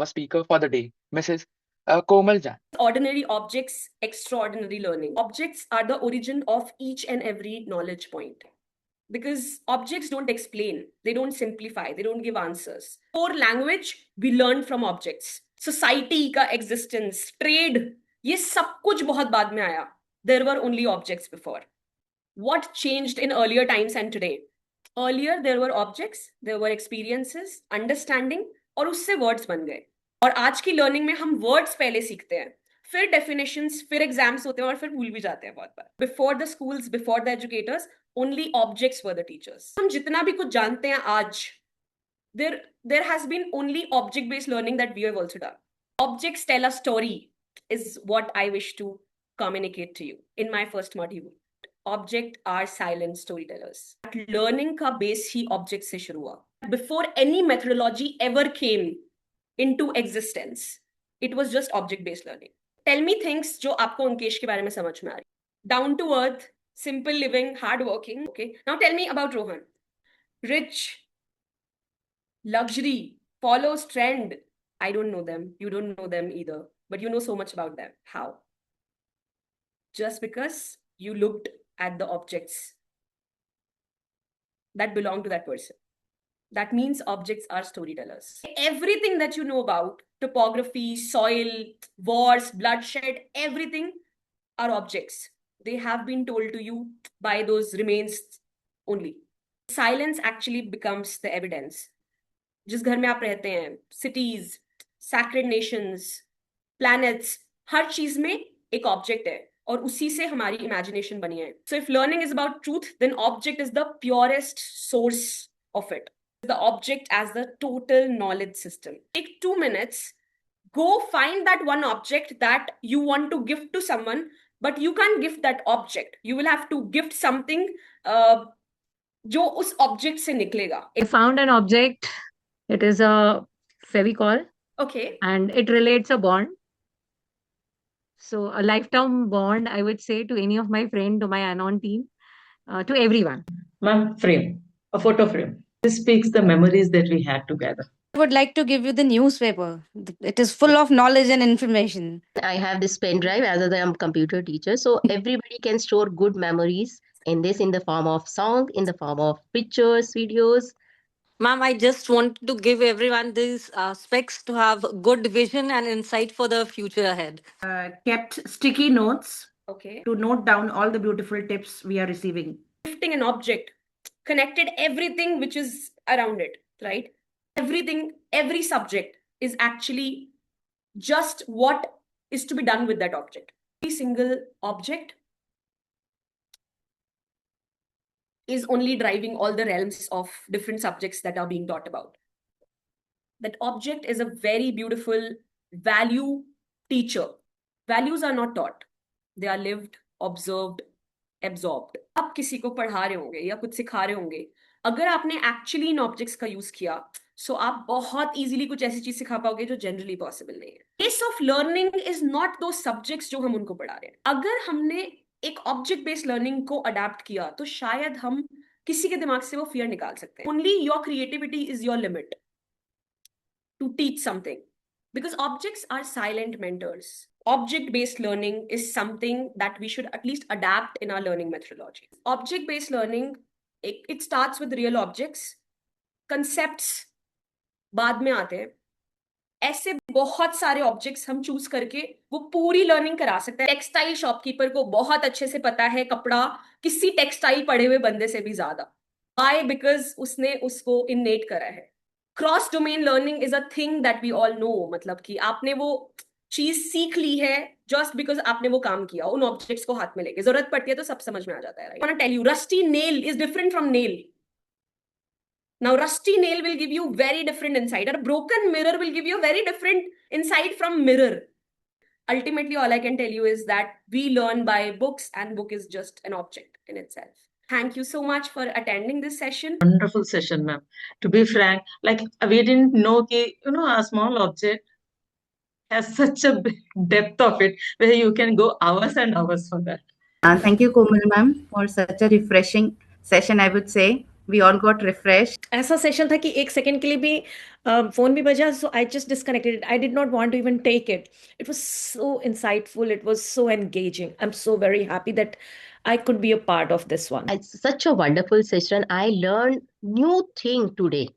our speaker for the day, Mrs. Komal Jan. Ordinary objects, extraordinary learning. Objects are the origin of each and every knowledge point. Because objects don't explain, they don't simplify, they don't give answers. For language, we learn from objects. Society का existence, trade, ये सब कुछ बहुत बाद में आया. There were only objects before. What changed in earlier times and today? Earlier, there were objects, there were experiences, understanding, और उससे words बन गए. और आज की लर्निंग में हम वर्ड्स पहले सीखते हैं, फिर डेफिनेशंस, फिर एग्जाम्स होते हैं और फिर भूल भी जाते हैं बहुत बार. Before the schools, before the educators, only objects were the teachers. हम जितना भी कुछ जानते हैं आज, there has been only object based learning that we have also done. Objects tell a story is what I wish to communicate to you in my first module. Object are silent storytellers. Learning का base ही object से शुरू हुआ. Before any methodology ever came into existence, it was just object based learning. Tell me things जो आपको अंकेश के बारे में समझ में आ रही. Down to earth, simple living, hard working. Okay, now tell me about Rohan. Rich, luxury, follows trend. I don't know them, you don't know them either, but you know so much about them. How? Just because you looked at the objects that belong to that person. That means objects are storytellers. Everything that you know about topography, soil, wars, bloodshed, everything are objects. They have been told to you by those remains only. Silence actually becomes the evidence. जिस घर में आप रहते हैं, cities, sacred nations, planets, हर चीज में एक object है और उसी से हमारी imagination बनी है. So if learning is about truth, then object is the purest source of it. The object as the total knowledge system. Take 2 minutes, go find that one object that you want to gift to someone, but you can't gift that object. You will have to gift something जो उस object से निकलेगा. I found an object. It is a Fevicol. Okay. And it relates a bond. So a lifetime bond, I would say, to any of my friend, to my Anon team, to everyone. Ma'am, frame, a photo frame. This speaks the memories that we had together. I would like to give you the newspaper. It is full of knowledge and information. I have this pen drive as I am a computer teacher. So everybody can store good memories in this, in the form of song, in the form of pictures, videos. Ma'am, I just want to give everyone these specs to have good vision and insight for the future ahead. Kept sticky notes. Okay. To note down all the beautiful tips we are receiving. Gifting an object, connected everything which is around it, right? Everything, every subject is actually just what is to be done with that object. Every single object is only driving all the realms of different subjects that are being taught about. That object is a very beautiful value teacher. Values are not taught. They are lived, observed, absorbed. आप किसी को पढ़ा रहे होंगे या कुछ सिखा रहे होंगे, अगर आपने actually इन objects का use किया, so आप बहुत easily कुछ ऐसी चीज सिखा पाओगे जो generally possible नहीं है. Case of learning is not those subjects जो हम उनको पढ़ा रहे हैं. अगर हमने एक ऑब्जेक्ट बेस्ड लर्निंग को अडैप्ट किया तो शायद हम किसी के दिमाग से वो फियर निकाल सकते हैं. Only your creativity is your limit to teach something, because objects are silent mentors. Object based learning is something that we should at least adapt in our learning methodology. Object based learning, it starts with real objects. Concepts बाद में आते हैं. ऐसे बहुत सारे objects हम choose करके वो पूरी लर्निंग करा सकते हैं. टेक्सटाइल शॉपकीपर को बहुत अच्छे से पता है कपड़ा किसी टेक्सटाइल पढ़े हुए बंदे से भी ज्यादा. Why? Because उसने उसको इनेट करा है. Cross domain learning is a thing that we all know. मतलब कि आपने वो चीज सीख ली है जस्ट बिकॉज आपने वो काम किया. उन ऑब्जेक्ट्स को हाथ में लेके जरूरत पड़ती है तो सब समझ में आ जाता है. I want to tell you, rusty nail is different from nail. Now, rusty nail will give you very different insight. A broken mirror will give you a very different insight from mirror. Ultimately, all I can tell you is that we learn by books, and book is just an object in itself. Thank you so much for attending this session. Wonderful session, ma'am. To be frank, like we didn't know a small object has such a big depth of it where you can go hours and hours for that. Thank you, Komal ma'am, for such a refreshing session, I would say. We all got refreshed. ऐसा session था कि एक second के लिए भी phone भी बजा, so I just disconnected it. I did not want to even take it. It was so insightful, it was so engaging. I'm so very happy that I could be a part of this one. It's such a wonderful session. I learned new thing today.